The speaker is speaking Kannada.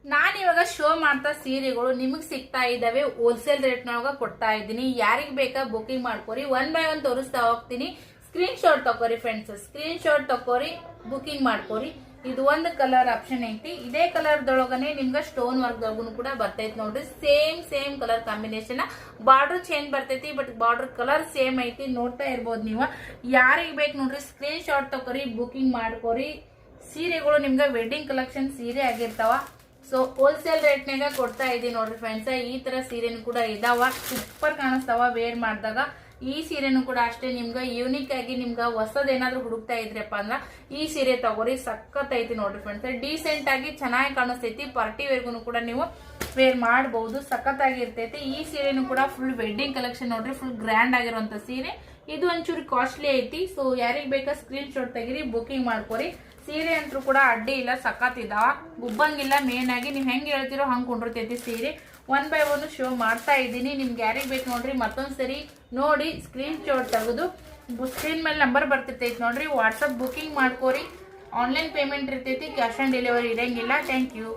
ನಾನು ಇವಾಗ ಶೋ ಮಾಡ್ತಾ ಸೀರೆಗಳು ನಿಮಗೆ ಸಿಗ್ತಾ ಇದಾವೆ ಹೋಲ್ಸೇಲ್ ರೇಟ್ನೊಳಗ ಕೊಡ್ತಾ ಇದ್ದೀನಿ. ಯಾರಿಗೆ ಬೇಕಾ ಬುಕಿಂಗ್ ಮಾಡ್ಕೊರಿ. 1 by 1 ತೋರಿಸ್ತಾ ಹೋಗ್ತೀನಿ. ಸ್ಕ್ರೀನ್ ಶಾಟ್ ತಗೋರಿ ಫ್ರೆಂಡ್ಸ್, ಸ್ಕ್ರೀನ್ ಶಾಟ್ ತಗೋರಿ, ಬುಕಿಂಗ್ ಮಾಡ್ಕೊರಿ. ಇದು ಒಂದು ಕಲರ್ ಆಪ್ಷನ್ ಐತಿ. ಇದೇ ಕಲರ್ ದೊಳಗನೆ ನಿಮ್ಗೆ ಸ್ಟೋನ್ ವರ್ಕ್ ದೊಳಗೂ ಕೂಡ ಬರ್ತೈತಿ ನೋಡ್ರಿ. Same colour combination. Border change ಬರ್ತೈತಿ, ಬಟ್ ಬಾರ್ಡರ್ ಕಲರ್ ಸೇಮ್ ಐತಿ. ನೋಡ್ತಾ ಇರ್ಬೋದು ನೀವು. ಯಾರಿಗೆ ಬೇಕು ನೋಡ್ರಿ ಸ್ಕ್ರೀನ್ ಶಾಟ್ ತಗೋರಿ, ಬುಕಿಂಗ್ ಮಾಡ್ಕೊರಿ. ಸೀರೆಗಳು ನಿಮ್ಗೆ ವೆಡ್ಡಿಂಗ್ ಕಲೆಕ್ಷನ್ ಸೀರೆ ಆಗಿರ್ತಾವ. ಸೊ ಹೋಲ್ಸೇಲ್ ರೇಟ್ನಾಗ ಕೊಡ್ತಾ ಇದೀನಿ ನೋಡ್ರಿ ಫ್ರೆಂಡ್ಸ್. ಈ ತರ ಸೀರೆನು ಕೂಡ ಇದಾವ, ಸೂಪರ್ ಕಾಣಿಸ್ತಾವ ವೇರ್ ಮಾಡಿದಾಗ. ಈ ಸೀರೆನು ಕೂಡ ಅಷ್ಟೇ ನಿಮ್ಗೆ ಯೂನಿಕ್ ಆಗಿ ನಿಮ್ಗೆ ಹೊಸದ್ ಏನಾದ್ರು ಹುಡುಕ್ತಾ ಇದ್ರಪ್ಪ ಅಂದ್ರ ಈ ಸೀರೆ ತಗೋರಿ. ಸಖತ್ ಐತಿ ನೋಡ್ರಿ ಫ್ರೆಂಡ್ಸ್. ಡೀಸೆಂಟ್ ಆಗಿ ಚೆನ್ನಾಗಿ ಕಾಣಿಸ್ತೈತಿ. ಪಾರ್ಟಿ ವೇರ್ಗು ಕೂಡ ನೀವು ವೇರ್ ಮಾಡಬಹುದು. ಸಖತ್ ಆಗಿ ಇರ್ತೈತಿ. ಈ ಸೀರೆನು ಕೂಡ ಫುಲ್ ವೆಡ್ಡಿಂಗ್ ಕಲೆಕ್ಷನ್ ನೋಡ್ರಿ. ಫುಲ್ ಗ್ರ್ಯಾಂಡ್ ಆಗಿರುವಂತ ಸೀರೆ. ಇದು ಒಂಚೂರು ಕಾಸ್ಟ್ಲಿ ಐತಿ. ಸೊ ಯಾರಿಗ್ ಬೇಕಾ ಸ್ಕ್ರೀನ್ ಶಾಟ್ ತೆಗಿರಿ, ಬುಕಿಂಗ್ ಮಾಡ್ಕೊರಿ. ಸೀರೆ ಅಂತೂ ಕೂಡ ಅಡ್ಡಿ ಇಲ್ಲ, ಸಖತ್ ಇದಾವ, ಗುಬ್ಬಂಗಿಲ್ಲ. ಮೇನ್ ಆಗಿ ನೀವ್ ಹೆಂಗ್ ಹೇಳ್ತಿರೋ ಹಂಗ್ ಕೊಂಡಿರ್ತೈತಿ ಸೀರೆ. 1 by 1 ಶೋ ಮಾಡ್ತಾ ಇದ್ದೀನಿ. ನಿಮ್ಗೆ ಯಾರಿಗ್ ಬೇಕು ನೋಡ್ರಿ ಮತ್ತೊಂದ್ಸರಿ ನೋಡಿ ಸ್ಕ್ರೀನ್ ಶಾಟ್ ತೆಗೆದು ಸ್ಕ್ರೀನ್ ಮೇಲೆ ನಂಬರ್ ಬರ್ತಿರ್ತೈತಿ ನೋಡ್ರಿ. ವಾಟ್ಸಪ್ ಬುಕಿಂಗ್ ಮಾಡ್ಕೋರಿ. ಆನ್ಲೈನ್ ಪೇಮೆಂಟ್ ಇರ್ತೈತಿ, ಕ್ಯಾಶ್ ಆನ್ ಡೆಲಿವರಿ ಇರಂಗಿಲ್ಲ. Thank you.